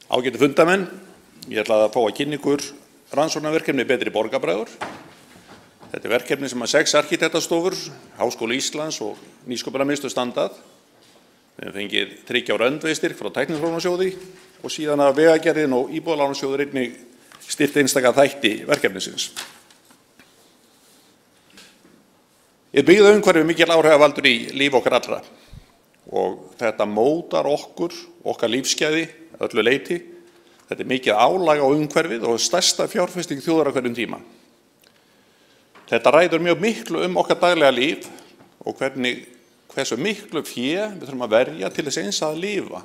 Ágætu fundamenn, ég ætla að fá að kynna ykkur rannsóknarverkefni Betri borgarbræður. Þetta verkefni sem 6 arkitektastofur, Háskóli Íslands og Nýsköpunarmiðstöð standa að. Við höfum fengið 3 ára öndvegistyrk frá Tækniþróunarsjóði og síðan að Vegagerðin og Íbúðalánasjóður einnig styrkt einstaka þætti verkefnisins. Byggðaumhverfi mikil áhrifavaldur í líf okkar allra og þetta mótar okkar lífsgæði öllu leyti. Þetta mikið álag á umhverfið og stærsta fjárfesting þjóðar á hverjum tíma. Þetta ræður mjög miklu okkar daglega líf og hversu miklu fé við þurfum að verja til þess eins að lifa.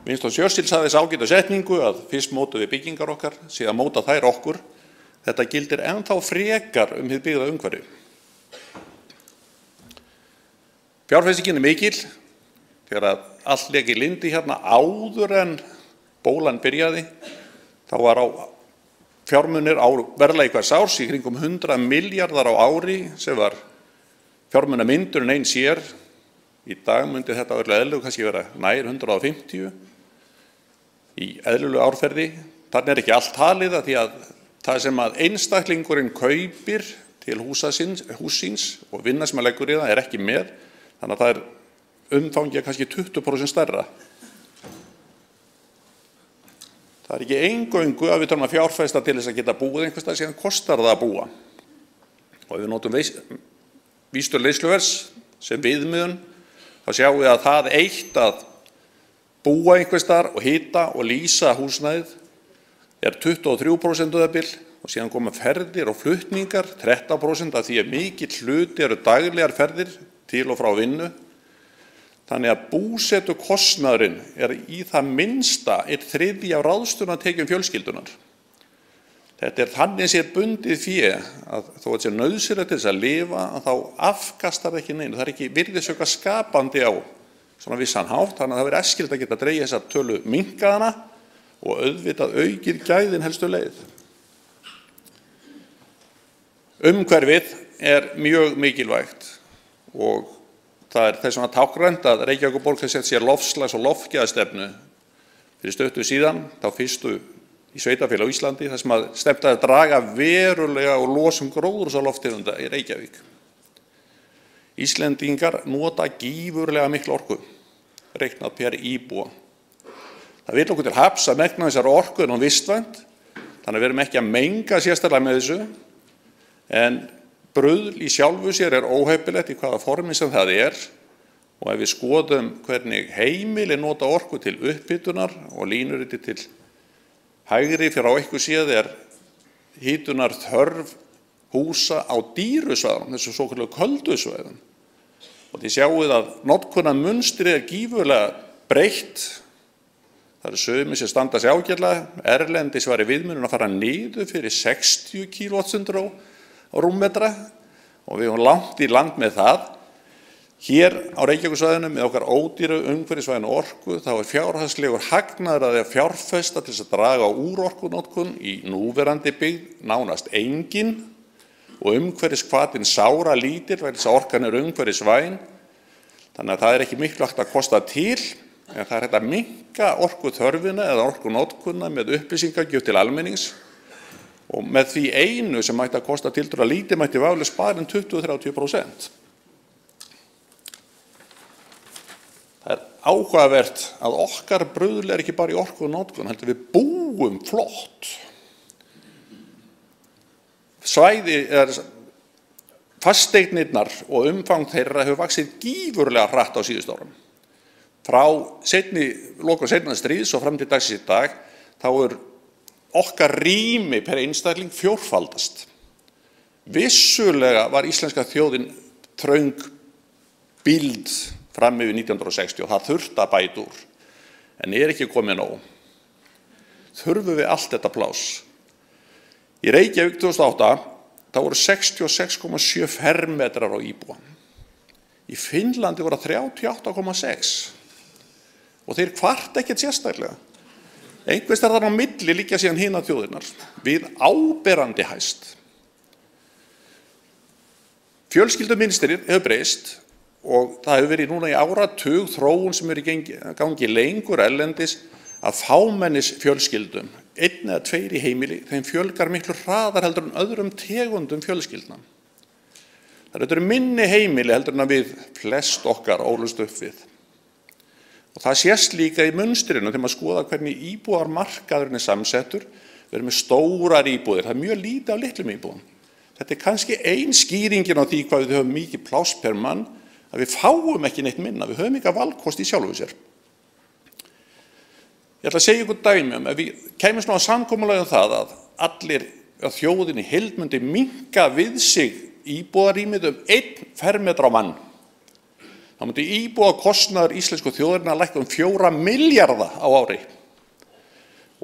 Winston Churchill sagði þess ágætu setningu að fyrst mótuðu við byggingar okkar, síðan móta þær okkur. Þetta gildir ennþá frekar hið byggða umhverfi. Fjárfestingin mikil, þegar að allt lék í lyndi hérna áður en bólan byrjaði, þá var fjármunir á verðlagi hvers árs í kringum 100 milljarðar á ári sem var fjármunamyndun ein sér. Í dag myndi þetta öllu eðlilegu kannski vera nær 150 í eðlilegu árferði. Þannig ekki allt talið því að það sem að einstaklingurinn kaupir til hús síns og vinna sem að leggur í það ekki með. Þannig að það umfangið kannski 20% stærra. Það ekki eingöngu að við þurfum að fjárfesta til þess að geta búið einhvers staðar, síðan kostar það að búa. Og ef við notum vísitölu neysluverðs sem viðmiðun, þá sjáum við að það eitt að búa einhvers staðar og hita og lýsa húsnæðið 23% og síðan koma ferðir og flutningar 13% af því að mikill hluti eru daglegar ferðir til og frá vinnu. Þannig að búsetukostnaðurinn í það minnsta 1/3 af ráðstöfunartekjum fjölskyldunar. Þetta þannig séð bundið fé að þó þetta sé nauðsynlegt til þess að lifa, að þá afkastar það ekki neinu. Það ekki virðisauka skapandi á svona vissan hátt, þannig að það verður æskilegt að geta dregið þessa tölu minnkaðana og auðvitað aukið gæðin helstu leið. Umhverfið mjög mikilvægt og það þess vegna táknrænt að Reykjavíkurborg sett sér loftslags- og loftgæðastefnu fyrir stuttu síðan, þá fyrstu í sveitarfélagi á Íslandi, þar sem að stefnt að draga verulega og losun gróðurhúsalofttegunda í Reykjavík. Íslendingar nota gífurlega mikla orku, reiknað per íbúa. Það vill okkur til happs að megna þessar orku en hún vistvænt, þannig að við erum ekki að menga sérstaklega með þessu, en bruðl í sjálfu sér óheppilegt í hvaða formi sem það og ef við skoðum hvernig heimili nota orku til upphitunar og línuriti til hægri fyrir á eitthvað séð hitunar þörf húsa á dýrusvæðum, þessu svokölluðu köldu svæðum. Og þið sjáið að notkunarmunstrið gífurlega breytt. Það sumir sem standa sig ágætlega, erlendis var í viðmiðun að fara niður fyrir 60 kWh á rúmmetra og við höfum langt í land með það. Hér á Reykjavíkursvæðinu með okkar ódýru umhverfisvænu orku þá fjárhagslegur hagnaður að fjárfesta til þess að draga úr orkunotkun í núverandi byggð nánast engin og umhverfishvatinn sára lítill vegna þess að orkan umhverfisvæn. Þannig að það ekki miklu hægt að kosta til, en það hægt að minnka orkuþörfina eða orkunotkunna með upplýsingagjöf til almennings. Og með því einu sem mætti að kosta tiltölulega lítið mætti vafalaust spara 20–30%. Það áhugavert að okkar bruðl ekki bara í orkunotkun, heldur við búum flott. Fasteignirnar og umfang þeirra hefur vaxið gífurlega hratt á síðustu árum. Frá lokum seinna stríðs og fram til dagsins í dag, þá okkar rými per einstakling fjórfaldast. Vissulega var íslenska þjóðin þröng bíld fram yfir 1960 og það þurfti að bæta úr, en ekki komið nóg. Þurfum við allt þetta pláss. Í Reykjavík 2008 þá voru 66,7 fermetrar á íbúa. Í Finnlandi voru 38,6 og þeir kvarta ekkert sérstaklega. Einhvers þar á milli liggja síðan hinar þjóðirnar við áberandi hæst. Fjölskyldumynstrið hefur breyst og það hefur verið núna í áratug þróun sem í gangi lengur erlendis að fámennis fjölskyldum, 1 eða 2 í heimili, þeim fjölgar miklu hraðar heldur en öðrum tegundum fjölskyldna. Það eru minni heimili heldur en að við flest okkar ólust upp við. Og það sést líka í munstrinu þegar maður skoða hvernig íbúðarmarkaðurinn er samsettur. Við erum með stórar íbúðir, það er mjög lítið af litlum íbúðum. Þetta er kannski ein skýringin á því hvað við höfum mikið pláss per mann, að við fáum ekki neitt minna, við höfum ekki valkost í sjálfu sér. Ég ætla að segja ykkur dæmi ef við kæmumst nú að samkomulagi það að þjóðin í heild myndi minnka við sig íbúðarýmið 1 fermetra á mann. Þá myndi íbúðakostnaður íslensku þjóðarinnar lækka 4 milljarða á ári.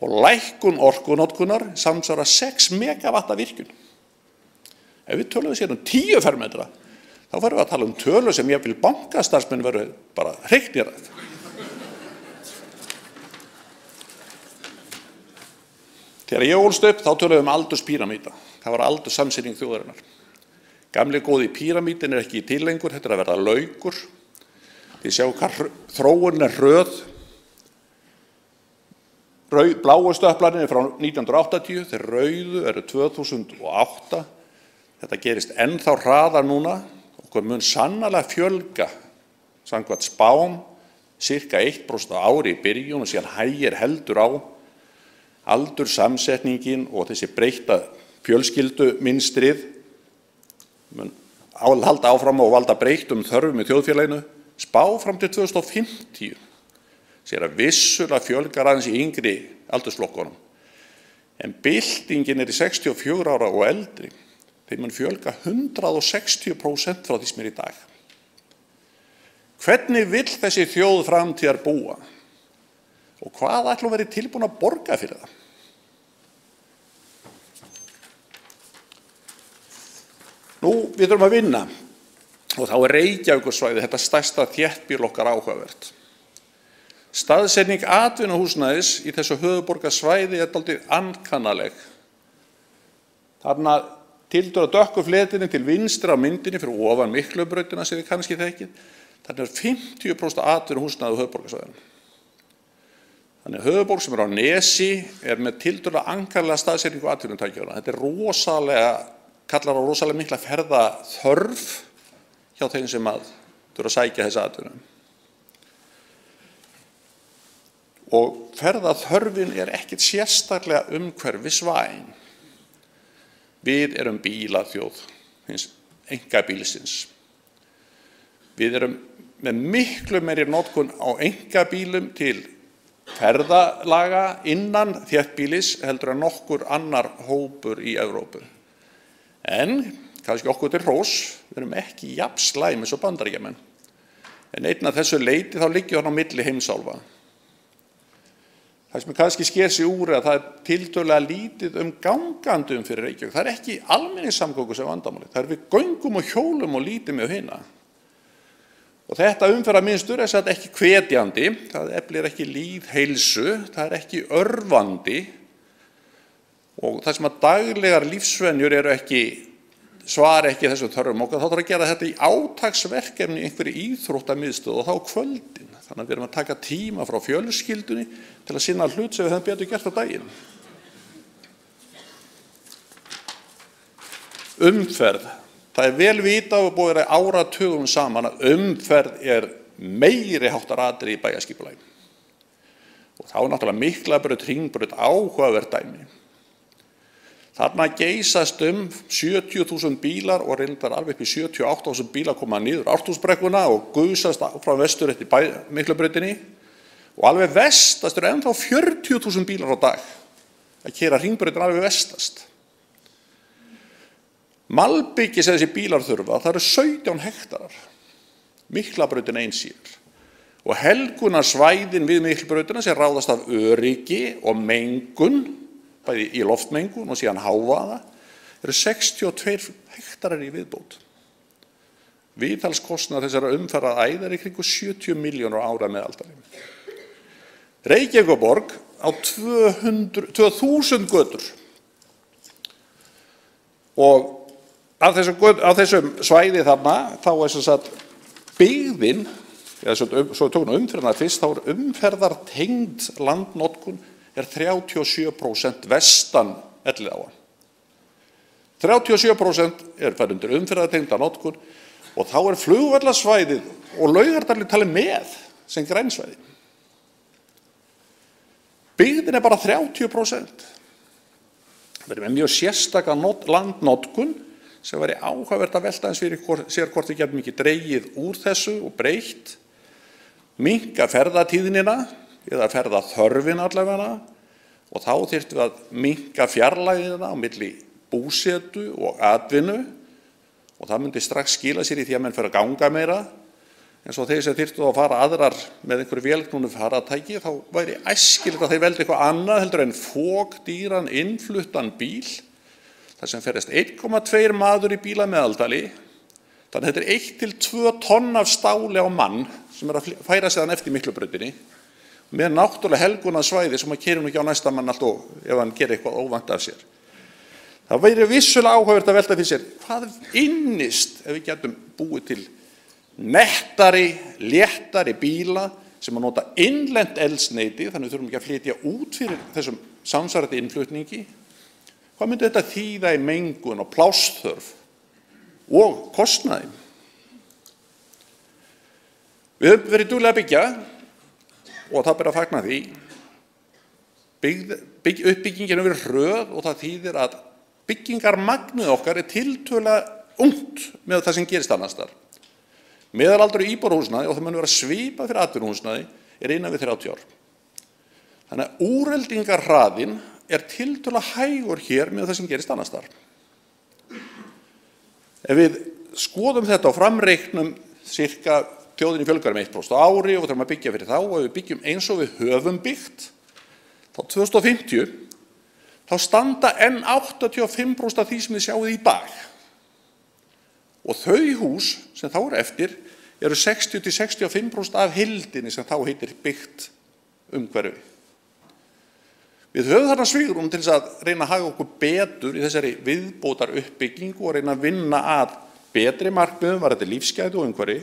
Og lækkun orkunotkunar samsvara 6 megavatta virkjun. Ef við tölum sér 10 fermetra, þá verðum við að tala tölu sem jafnvel bankastarfsmenn verður bara hreyknir að. Þegar ég ólst upp, þá töluðum við aldurspíramíta. Það var aldurssamsetning þjóðarinnar. Gamli góði píramítin er ekki til lengur, þetta er að verða laukur. Þið sjáu hvað þróunin er hröð. Bláu stöplarnir frá 1980, þeir rauðu eru 2008. Þetta gerist ennþá hraðar núna. Okkur mun sannarlega fjölga, samkvæmt spám, cirka 1% á ári í byrjun og síðan hægir heldur á. Aldurssamsetningin og þessi breytta fjölskyldumynstrið mun halda áfram og valda breyttum þörfum í þjóðfélaginu. Spá fram til 2050 sér að vissulega fjölgar aðeins í yngri aldursflokkunum. En byltingin er í 64 ára og eldri. Þeim mun fjölga 160% frá því sem er í dag. Hvernig vill þessi þjóð framtíðar búa? Og hvað ætlum verið tilbúin að borga fyrir það? Nú, við þurfum að vinna og þá er Reykjavíkursvæði þetta stærsta þéttbýli okkar áhugavert. Staðsetning atvinnuhúsnæðis í þessu höfuðborgarsvæði er dálítið ankannaleg. Þarna tiltölulega dökku fletinni til vinstri á myndinni fyrir ofan Miklubrautina sem við kannski þekkið. Þarna er 50% atvinnuhúsnæði á höfuðborgarsvæðinu. Þannig höfuðborg sem er á Nesi er með tiltölulega ankannalega staðsetningu atvinnutækjanna. Þetta er kallar á rosalega mikla ferðaþörf hjá þeim sem þurfa að sækja þessa atvinnu. Og ferðaþörfin er ekkert sérstaklega umhverfisvæn. Við erum bílaþjóð, einkabílsins. Við erum með miklu meiri notkun á einkabílum til ferðalaga innan þéttbýlis heldur en nokkur annar hópur í Evrópu. En kannski okkur til hrós, við erum ekki jafn slæm eins og Bandaríkjamenn. En einn af þessu leyti þá liggur hann á milli heimsálfa. Það sem kannski sker sig úr að það er tiltölulega lítið gangandi fyrir Reykjavík. Það er ekki almenningssamgöngur sem vandamálið. Það er við göngum og hjólum og lítið með hina. Og þetta umferðarmynstur er satt ekki hvetjandi, það eflir ekki lýðheilsu, það er ekki örvandi og það sem að daglegar lífsvenjur eru svara ekki þessum þörfum okkar, þá þarf að gera þetta í átaksverkefni í einhverju íþróttamiðstöð og þá kvöldin. Þannig að við erum að taka tíma frá fjölskyldunni til að sinna hlut sem við höfum betur gert á daginn. Umferð. Það er vel vitað og búið áratugum saman að umferð er meiri háttar atriði í bæjarskipulagi. Og þá er náttúrulega Miklabraut, Hringbraut áhugavert dæmi. Þarna geysast 70.000 bílar og reyndar alveg upp í 78.000 bílar koma niður Ártúnsbrekkuna og gusast frá vestur eftir Miklabrautinni. Og alveg vestast eru ennþá 40.000 bílar á dag að keyra Hringbrautin alveg vestast. Malbyggi sem þessi bílar þurfa, það eru 17 hektarar. Miklabrautin ein sér. Og helgunarsvæðin við Miklabrautina sem ráðast af öryggi og mengun, bæði í loftmengun og síðan hávaða, eru 62 hektarar í viðbót. Viðhalskostnaður þessara umferðaræðar í kringu 70 milljónir á ára meðaltali. Reykjavíkurborg á 2000 götur. Og á þessum svæði þarna, þá er sem sagt byggðin eða svo við tókum umferðina fyrst, þá umferðartengd landnotkun 37% vestan Elliðaáa. 37% fara undir umferðartengda notkun og þá flugvallarsvæðið og Laugardalur talið með sem grænsvæði. Byggðin bara 30%. Það með mjög sérstaka landnotkun sem væri áhugavert að velta eins fyrir sér hvort við getum ekki dregið úr þessu og breytt, minnka ferðatíðnina eða ferðaþörfin allavega og þá þyrftum við að minnka fjarlægðina á milli búsetu og atvinnu og það myndi strax skila sér í því að menn fer að ganga meira en svo þeir sem þyrftu að fara aðrar með einhverju vélknúnu farartæki þá væri æskilegt að þeir veldu eitthvað annað heldur en fokdýran innfluttan bíl þar sem ferðast 1,2 maður í bílameðaldali þannig að þetta 1 til 2 tonn af stáli á mann sem að færa sig þann eftir Miklubrautinni með náttúrulega helgunarsvæði sem að keyrir nú ekki á næsta mann alltaf ef hann gerir eitthvað óvænt af sér. Það væri vissulega áhugavert að velta fyrir sér hvað innist ef við getum búið til nettari, léttari bíla sem að nota innlent eldsneyti þannig við þurfum ekki að flytja út fyrir þessum samsvarandi innflutningi. Hvað myndi þetta þýða í mengun og plássþörf og kostnaði? Við höfum verið duglega að byggja og það ber að fagna því. Uppbyggingin hefur verið hröð og það þýðir að byggingarmagnið okkar tiltölulega ungt með það sem gerist annars staðar. Meðalaldur í íbúðarhúsnæði og það mun vera svipað fyrir atvinnuhúsnæði innan við 30 ár. Þannig að úreldingarhraðinn tiltölulega hægur hér með það sem gerist annars staðar. Ef við skoðum þetta og framreiknum cirka þjóðinni fjölgar 1% á ári og þurfum að byggja fyrir þá og ef við byggjum eins og við höfum byggt þá 2050 þá standa enn 85% af því sem þið sjáið í dag. Og þau hús sem þá eftir 60–65% af heildinni sem þá heitir byggt umhverfi. Við höfum þarna svigrúm til þess að reyna að haga okkur betur í þessari viðbótar uppbyggingu og reyna að vinna að betri markmiðum varðandi lífsgæði og umhverfi.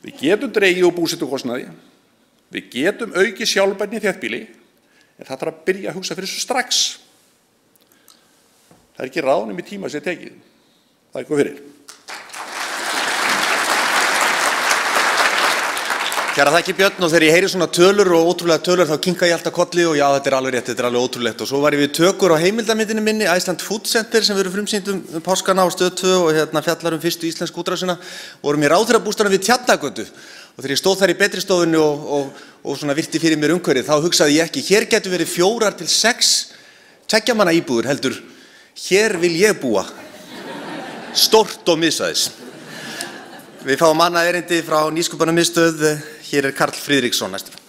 Við getum dregið úr búsetukostnaði, við getum aukið sjálfbærni í þéttbýli, en það þarf að byrja að hugsa fyrir þessu strax. Það ekki ráðnum í tíma sem tekið. Það er góð fyrir. Kæra þakki Björn og þegar ég heyri svona tölur og ótrúlega tölur þá kinka ég alltaf kolli og já þetta alveg rétt, þetta alveg ótrúlegt og svo var ég við tökur á heimildamyndinni minni Iceland Food Center sem verður frumsýnd páskana á Stöð 2 og fjallar fyrstu íslensku útrásina vorum í ráðherrabústaðnum við Tjarnargötu og þegar ég stóð þar í betri stofunni og svona virti fyrir mér umhverfið þá hugsaði ég ekki, hér getur verið 4 til 6 2 manna íbúðir heldur, hér vil ég búa, stórt og miðsvæðis. Við fáum annað erindi frá Nýsköpunarmiðstöð, hér Karl Friðriksson næstur.